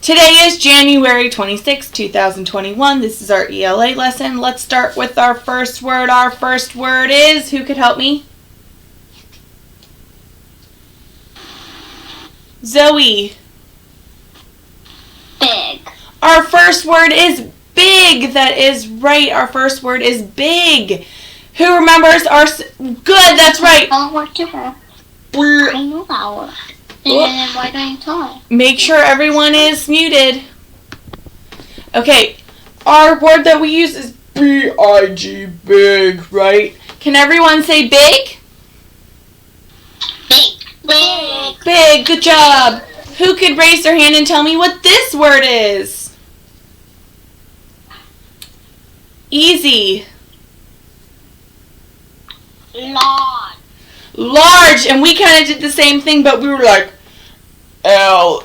Today is January 26, 2021. This is our ELA lesson. Let's start with our first word. Our first word is, who could help me? Zoe. Big. Our first word is big. That is right. Our first word is big. Who remembers our... Good, that's right. I know that word. And why don't you tell it? Make sure everyone is muted. Okay, our word that we use is B-I-G, big, right? Can everyone say big? Big. Big. Big, good job. Who could raise their hand and tell me what this word is? Easy. Large. Large, and we kind of did the same thing, but we were like, L-A-R-G-E,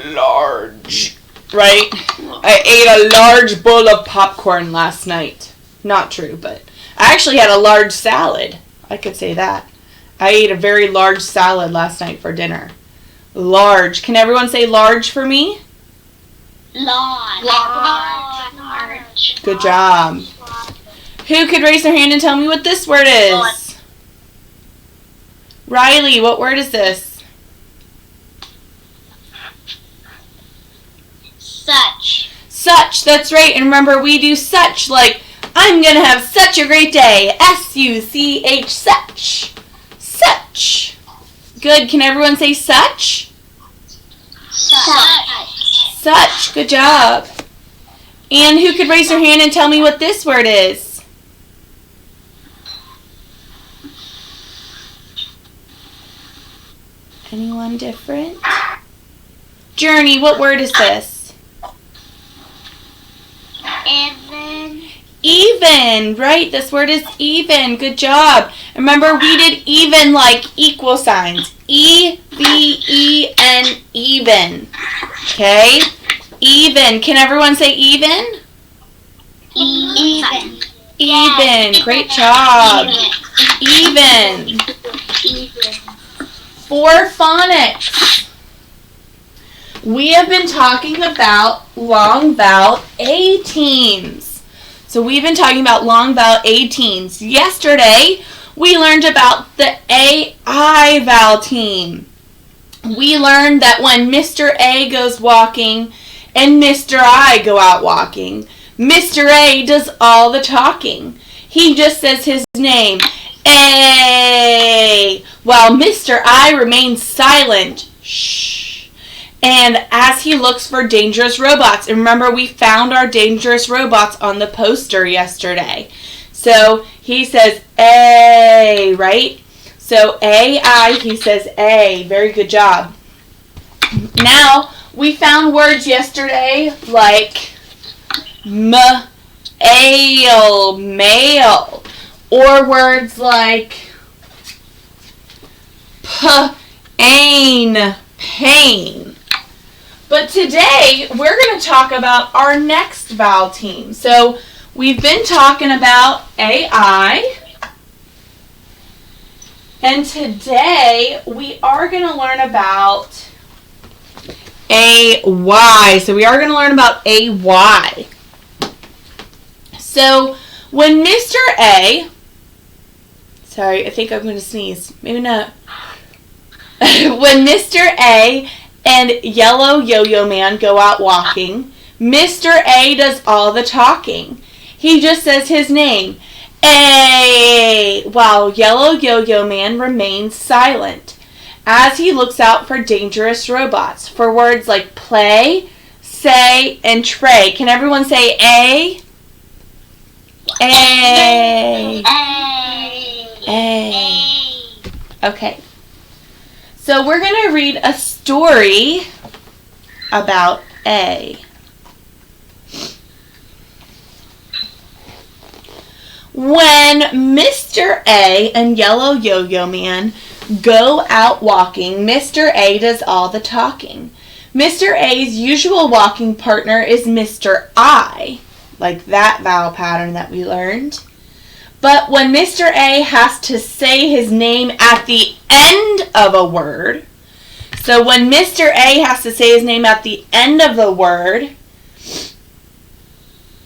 large, right? I ate a large bowl of popcorn last night. Not true, but I actually had a large salad. I could say that. I ate a very large salad last night for dinner. Large. Can everyone say large for me? Large. Large. Good job. Who could raise their hand and tell me what this word is? Riley, what word is this? Such. Such, that's right. And remember, we do such like, I'm going to have such a great day. S-U-C-H, such. Such. Good. Can everyone say such? Such. Such. Good job. And who could raise their hand and tell me what this word is? Anyone different? Journey, what word is this? Even. Even, right? This word is even. Good job. Remember, we did even like equal signs. E-V-E-N, even. Okay? Even. Can everyone say even? Even. Even. Great job. Even. For phonics, we have been talking about long vowel A-teens. So we've been talking about long vowel A-teens. Yesterday, we learned about the A-I vowel team. We learned that when Mr. A goes walking and Mr. I go out walking, Mr. A does all the talking. He just says his name, A, while Mr. I remains silent. Shh. And as he looks for dangerous robots, and remember we found our dangerous robots on the poster yesterday. So he says A, right? So A-I, he says A. Very good job. Now, we found words yesterday like male, male, or words like pain, pain. But today, we're going to talk about our next vowel team. So, we've been talking about AI. And today, we are going to learn about AY. So, we are going to learn about AY. So, when Mr. A... Sorry, I think I'm going to sneeze. Maybe not. When Mr. A and Yellow Yo-Yo Man go out walking, Mr. A does all the talking. He just says his name, A, while Yellow Yo-Yo Man remains silent as he looks out for dangerous robots for words like play, say, and tray. Can everyone say A? A. A. Okay. So we're going to read a story about A. When Mr. A and Yellow Yo-Yo Man go out walking, Mr. A does all the talking. Mr. A's usual walking partner is Mr. I, like that vowel pattern that we learned. But when Mr. A has to say his name at the end of a word, So when Mr. A has to say his name at the end of the word,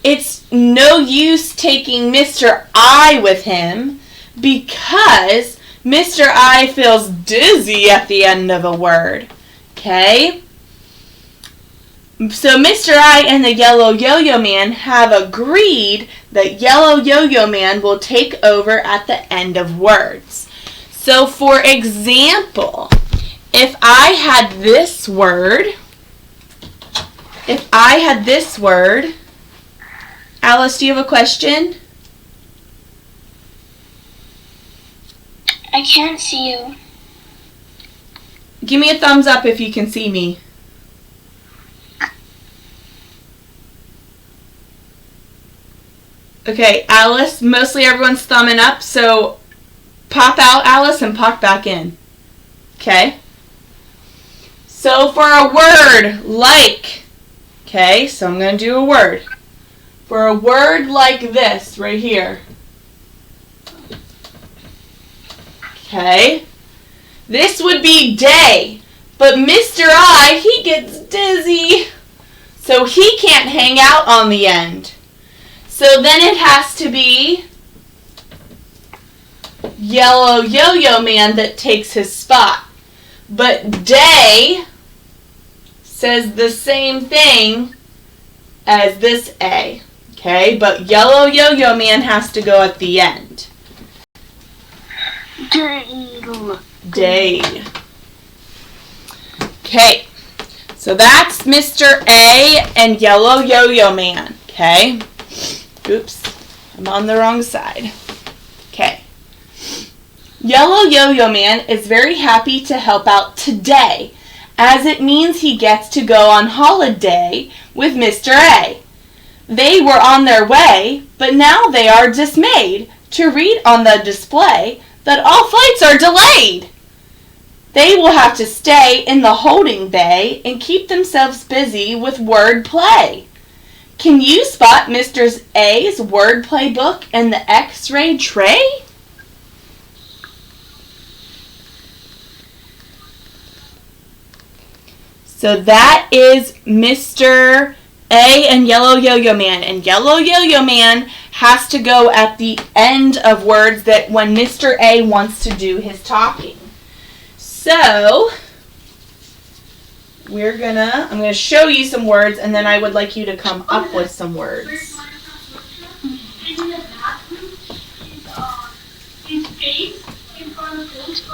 it's no use taking Mr. I with him because Mr. I feels dizzy at the end of a word. Okay? So Mr. I and the Yellow Yo-Yo Man have agreed that Yellow Yo-Yo Man will take over at the end of words. So for example, if I had this word, Alice, do you have a question? I can't see you. Give me a thumbs up if you can see me. Okay, Alice, mostly everyone's thumbing up, so pop out, Alice, and pop back in. Okay? So for a word like, okay, so I'm going to do a word. For a word like this right here. Okay? This would be day, but Mr. I, he gets dizzy, so he can't hang out on the end. So then it has to be Yellow Yo-Yo Man that takes his spot. But day says the same thing as this A. Okay, but Yellow Yo-Yo Man has to go at the end. Day. Okay, so that's Mr. A and Yellow Yo-Yo Man. Okay. Oops, I'm on the wrong side. Okay. Yellow Yo-Yo Man is very happy to help out today, as it means he gets to go on holiday with Mr. A. They were on their way, but now they are dismayed to read on the display that all flights are delayed. They will have to stay in the holding bay and keep themselves busy with word play. Can you spot Mr. A's wordplay book in the X-ray tray? So that is Mr. A and Yellow Yo-Yo Man. And Yellow Yo-Yo Man has to go at the end of words that when Mr. A wants to do his talking. So I'm gonna show you some words, and then I would like you to come up with some words.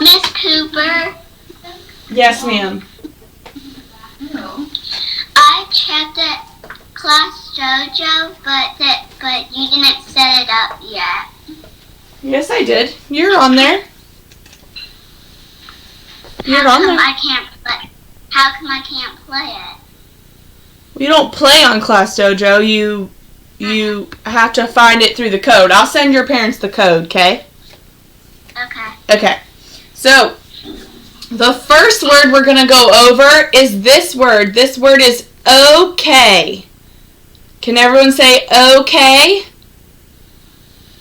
Miss Cooper, Yes, ma'am. I checked at Class Dojo, but you didn't set it up yet. Yes, I did. You're on there. You're on there. How come I can't play it? You don't play on Class Dojo. You have to find it through the code. I'll send your parents the code, okay? Okay. Okay. So, the first word we're going to go over is this word. This word is okay. Can everyone say okay?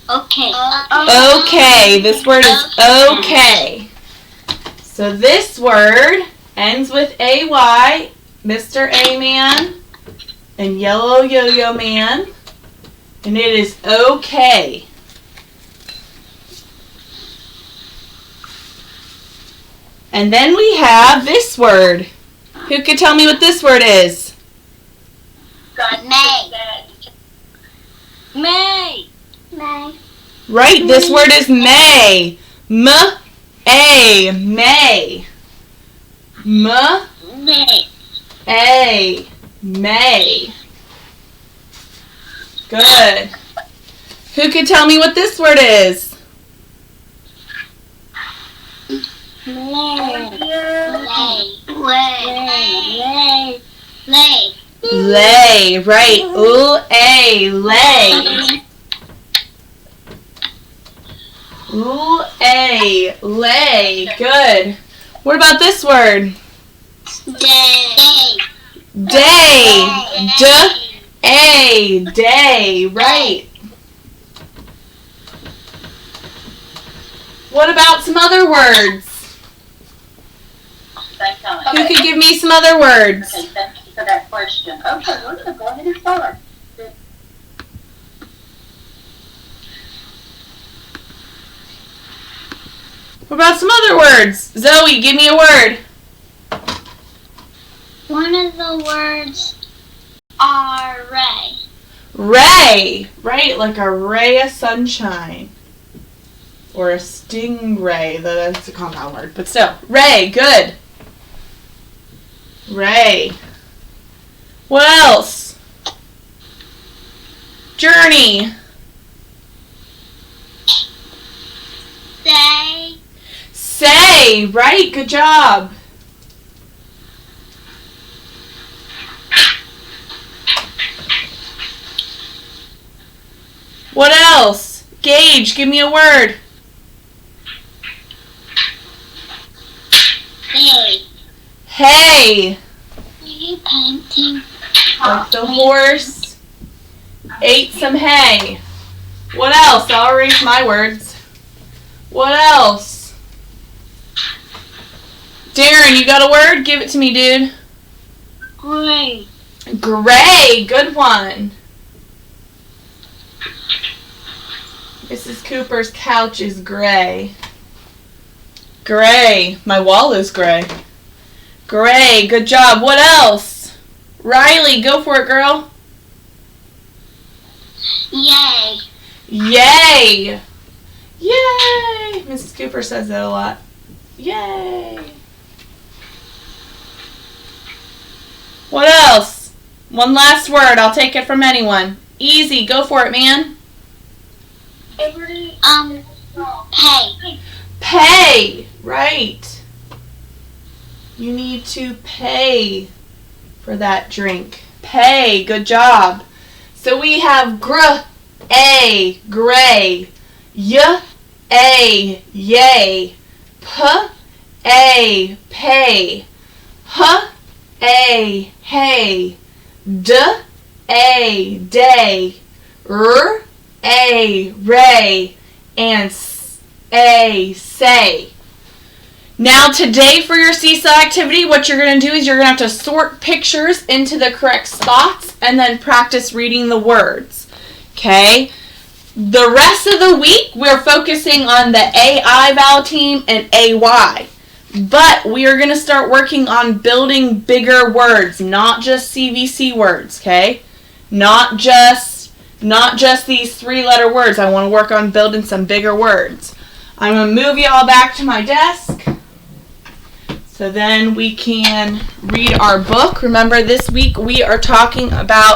Okay. Okay. This word is okay. So this word ends with AY, Mr. A-Man, and Yellow Yo-Yo Man, and it is okay. And then we have this word. Who could tell me what this word is? May. Right, this word is May. M-A, May. M-A, May. Good. Who could tell me what this word is? Lay, right. Ooh-ay, lay. Ooh-ay, lay. Good. What about this word? Day. Day. D-A, day. Right. What about some other words? same time. Who could give me some other words? Okay, thank you for that question. Okay, we're going to go ahead and start. What about some other words? Zoe, give me a word. One of the words are ray. Ray, right? Like a ray of sunshine. Or a stingray, though that's a compound word. But still, ray, good. Ray. What else? Journey. Say. Say, right? Good job. What else? Gage, give me a word. Hey. Hay. Are you painting? Like the horse ate some hay. What else? I'll erase my words. What else? Darren, you got a word? Give it to me, dude. Gray. Gray. Good one. Mrs. Cooper's couch is gray. Gray. My wall is gray. Gray. Good job. What else? Riley, go for it, girl. Yay. Yay. Yay. Mrs. Cooper says that a lot. Yay. What else? One last word. I'll take it from anyone. Easy. Go for it, man. Pay. Pay. Right. You need to pay for that drink. Pay. Good job. So we have a, gray, a, yay, a, pay, a, hey, a, day, a, ray, and a, say. Now today for your seesaw activity, what you're going to do is you're going to have to sort pictures into the correct spots and then practice reading the words. Okay? The rest of the week, we're focusing on the AI vowel team and AY. But we are going to start working on building bigger words, not just CVC words, okay? Not just these 3-letter words. I want to work on building some bigger words. I'm going to move you all back to my desk so then we can read our book. Remember, this week we are talking about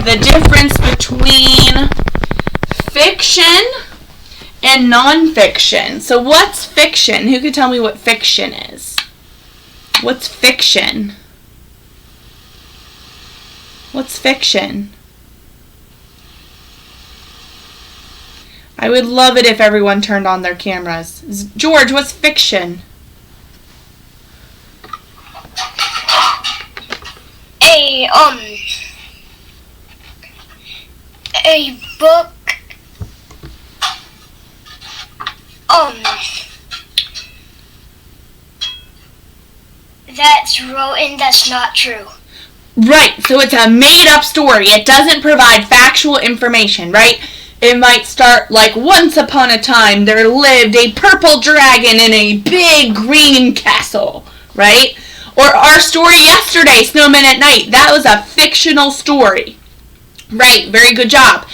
the difference between fiction and nonfiction. So what's fiction? Who could tell me what fiction is? What's fiction? What's fiction? I would love it if everyone turned on their cameras. George, what's fiction? A book that's written that's not true. Right, so it's a made-up story. It doesn't provide factual information, right? It might start like, once upon a time there lived a purple dragon in a big green castle, right? Or our story yesterday, Snowmen at Night. That was a fictional story. Right, very good job.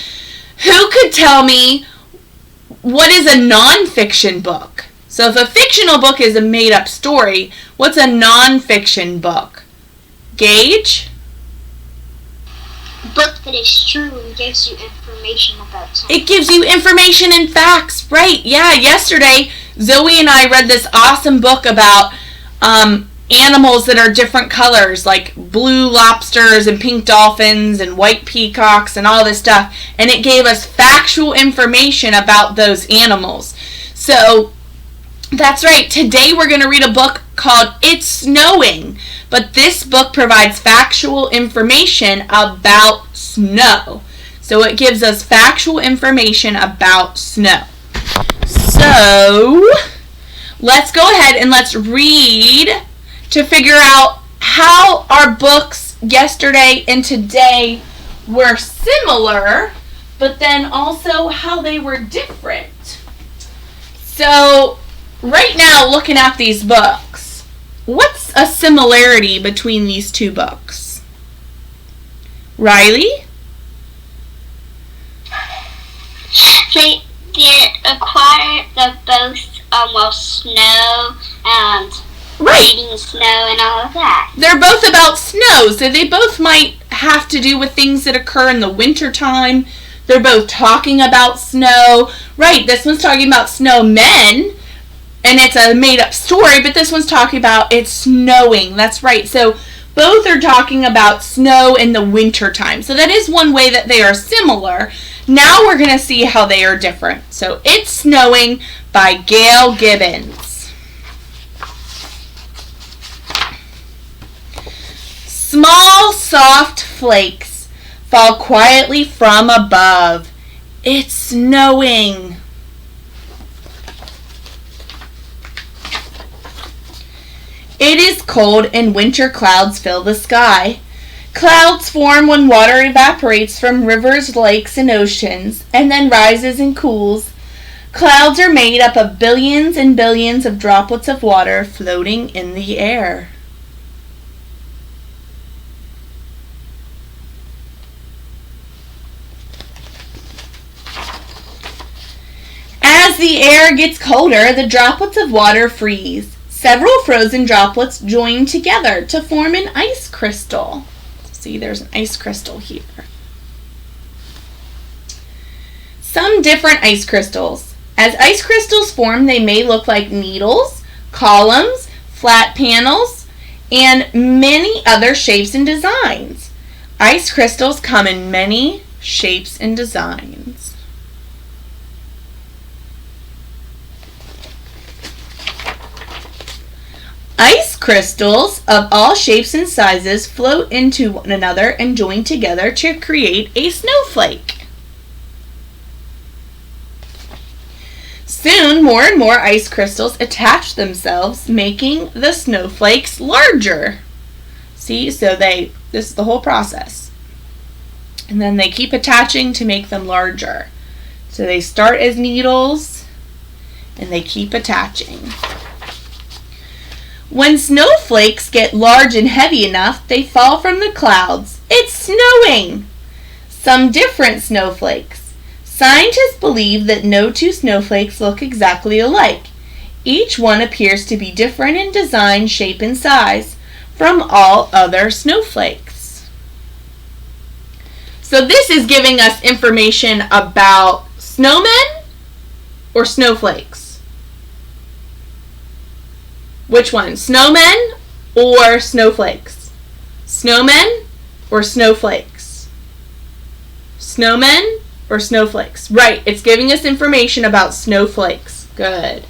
Who could tell me what is a nonfiction book? So if a fictional book is a made-up story, what's a nonfiction book? Gage? Book that is true and gives you information about something. It gives you information and facts, right? Yeah, yesterday Zoe and I read this awesome book about animals that are different colors, like blue lobsters and pink dolphins and white peacocks and all this stuff, and it gave us factual information about those animals. So that's right. Today we're going to read a book called It's Snowing, but this book provides factual information about snow. So it gives us factual information about snow. So let's go ahead and let's read to figure out how our books yesterday and today were similar, but then also how they were different. So, right now, looking at these books, what's a similarity between these two books? Riley? They're both snow and reading snow and all of that. They're both about snow, so they both might have to do with things that occur in the wintertime. They're both talking about snow. Right, this one's talking about snowmen, and it's a made-up story, but this one's talking about it's snowing. That's right. So both are talking about snow in the wintertime. So that is one way that they are similar. Now we're going to see how they are different. So It's Snowing by Gail Gibbons. Small, soft flakes fall quietly from above. It's snowing. It is cold and winter clouds fill the sky. Clouds form when water evaporates from rivers, lakes, and oceans, and then rises and cools. Clouds are made up of billions and billions of droplets of water floating in the air. As the air gets colder, the droplets of water freeze. Several frozen droplets join together to form an ice crystal. See, there's an ice crystal here. Some different ice crystals. As ice crystals form, they may look like needles, columns, flat panels, and many other shapes and designs. Ice crystals come in many shapes and designs. Ice crystals of all shapes and sizes float into one another and join together to create a snowflake. Soon, more and more ice crystals attach themselves, making the snowflakes larger. See, so this is the whole process. And then they keep attaching to make them larger. So they start as needles, and they keep attaching. When snowflakes get large and heavy enough, they fall from the clouds. It's snowing! Some different snowflakes. Scientists believe that no two snowflakes look exactly alike. Each one appears to be different in design, shape, and size from all other snowflakes. So this is giving us information about snowmen or snowflakes. Which one? Snowmen or snowflakes? Snowmen or snowflakes? Snowmen or snowflakes? Right, it's giving us information about snowflakes. Good.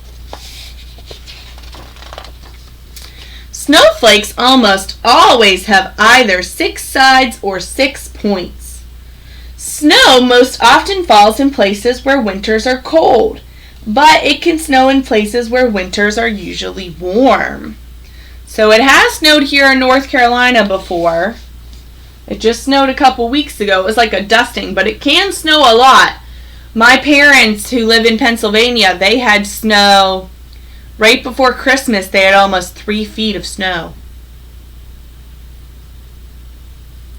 Snowflakes almost always have either 6 sides or 6 points. Snow most often falls in places where winters are cold, but it can snow in places where winters are usually warm. So it has snowed here in North Carolina before. It just snowed a couple weeks ago. It was like a dusting, but it can snow a lot. My parents who live in Pennsylvania, they had snow right before Christmas. They had almost 3 feet of snow.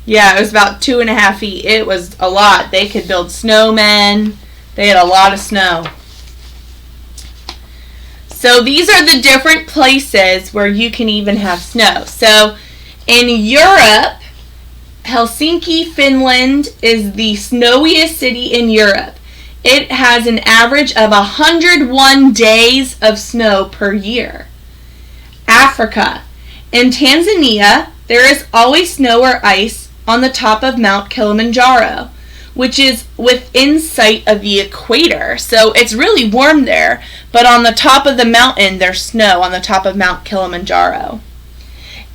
Yeah, it was about 2.5 feet. It was a lot. They could build snowmen. They had a lot of snow. So these are the different places where you can even have snow. So in Europe, Helsinki, Finland is the snowiest city in Europe. It has an average of 101 days of snow per year. Africa. In Tanzania, there is always snow or ice on the top of Mount Kilimanjaro, which is within sight of the equator. So it's really warm there, but on the top of the mountain, there's snow on the top of Mount Kilimanjaro.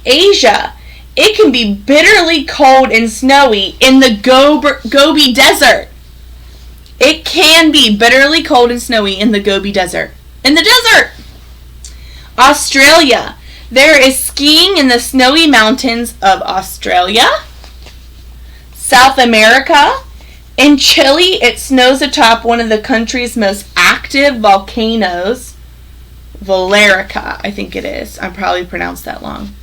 Asia, it can be bitterly cold and snowy in the Gobi Desert. It can be bitterly cold and snowy in the Gobi Desert. In the desert! Australia, there is skiing in the snowy mountains of Australia, South America. In Chile, it snows atop one of the country's most active volcanoes, Valerica, I think it is. I probably pronounced that wrong.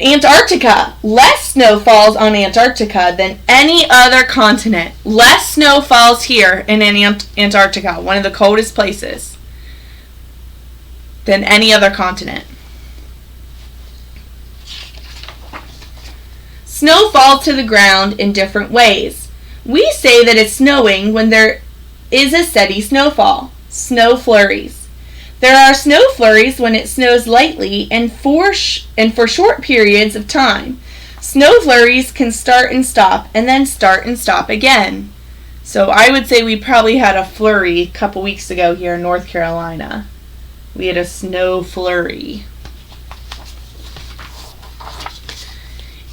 Antarctica. Less snow falls on Antarctica than any other continent. Less snow falls here in Antarctica, one of the coldest places, than any other continent. Snow falls to the ground in different ways. We say that it's snowing when there is a steady snowfall. Snow flurries. There are snow flurries when it snows lightly and for short periods of time. Snow flurries can start and stop and then start and stop again. So I would say we probably had a flurry a couple weeks ago here in North Carolina. We had a snow flurry.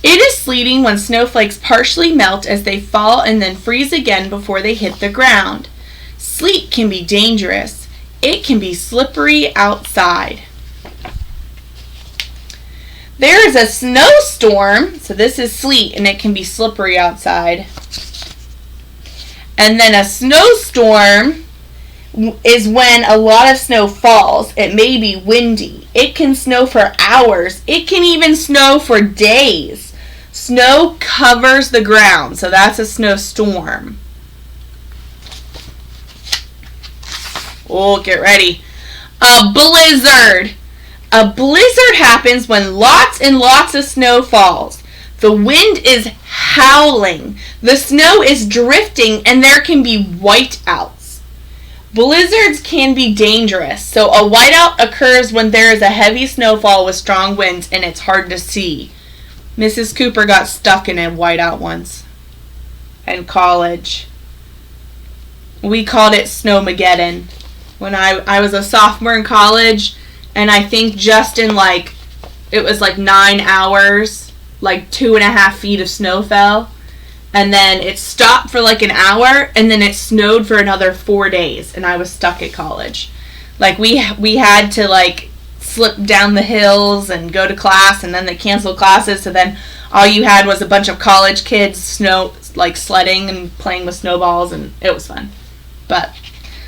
It is sleeting when snowflakes partially melt as they fall and then freeze again before they hit the ground. Sleet can be dangerous. It can be slippery outside. There is a snowstorm, so this is sleet and it can be slippery outside. And then a snowstorm is when a lot of snow falls. It may be windy. It can snow for hours. It can even snow for days. Snow covers the ground, so that's a snowstorm. Oh, get ready. A blizzard. A blizzard happens when lots and lots of snow falls. The wind is howling. The snow is drifting, and there can be whiteouts. Blizzards can be dangerous. So a whiteout occurs when there is a heavy snowfall with strong winds and it's hard to see. Mrs. Cooper got stuck in a whiteout once in college. We called it Snowmageddon. When I was a sophomore in college, and I think just in it was 9 hours, 2.5 feet of snow fell. And then it stopped for an hour, and then it snowed for another 4 days, and I was stuck at college. We had to slip down the hills and go to class, and then they canceled classes, so then all you had was a bunch of college kids sledding and playing with snowballs, and it was fun. But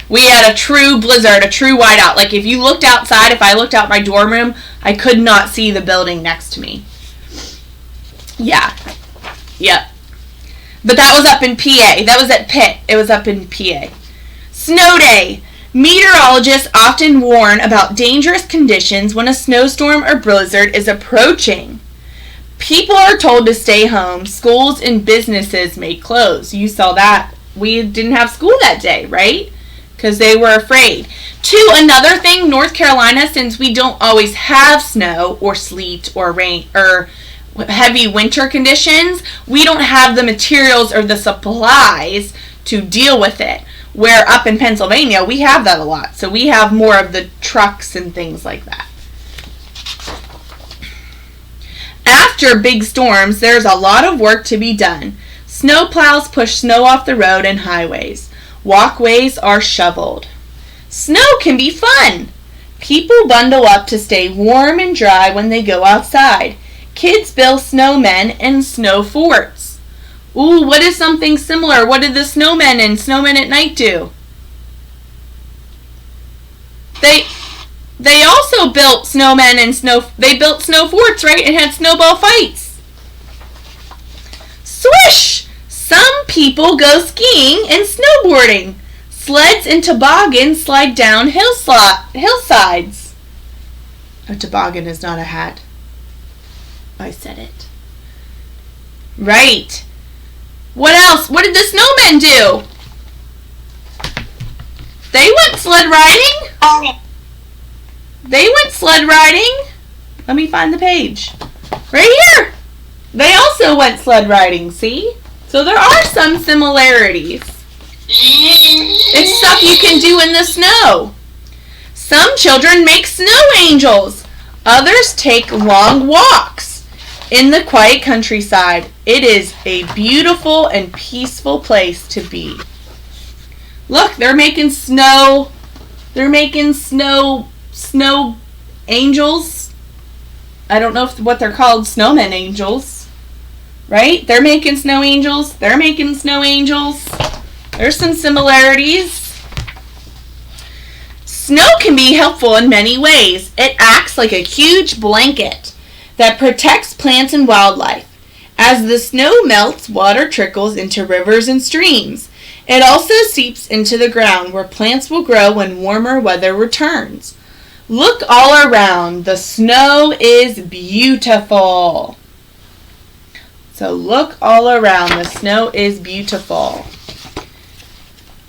we had a true blizzard, a true whiteout. If you looked outside, if I looked out my dorm room, I could not see the building next to me. Yeah. Yep. But that was up in PA. That was at Pitt. It was up in PA. Snow day. Meteorologists often warn about dangerous conditions when a snowstorm or blizzard is approaching. People are told to stay home. Schools and businesses may close. You saw that. We didn't have school that day, right? Because they were afraid. Another thing, North Carolina, since we don't always have snow or sleet or rain or heavy winter conditions, we don't have the materials or the supplies to deal with it. Where up in Pennsylvania, we have that a lot. So we have more of the trucks and things like that. After big storms, there's a lot of work to be done. Snow plows push snow off the road and highways. Walkways are shoveled. Snow can be fun. People bundle up to stay warm and dry when they go outside. Kids build snowmen and snow forts. Ooh, what is something similar? What did the snowmen and Snowmen at Night do? They also built snowmen and they built snow forts, right? And had snowball fights. Swish! Some people go skiing and snowboarding. Sleds and toboggans slide down hillsides. A toboggan is not a hat. I said it. Right. What else? What did the snowmen do? They went sled riding. They went sled riding. Let me find the page. Right here. They also went sled riding, see? So there are some similarities. It's stuff you can do in the snow. Some children make snow angels. Others take long walks in the quiet countryside. It is a beautiful and peaceful place to be. Look, they're making snow snow angels. I don't know what they're called, snowman angels. Right? They're making snow angels. They're making snow angels. There's some similarities. Snow can be helpful in many ways. It acts like a huge blanket that protects plants and wildlife. As the snow melts, water trickles into rivers and streams. It also seeps into the ground where plants will grow when warmer weather returns. Look all around. The snow is beautiful. So look all around. The snow is beautiful.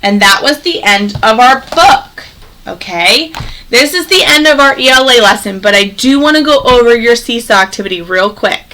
And that was the end of our book. Okay? This is the end of our ELA lesson, but I do want to go over your seesaw activity real quick.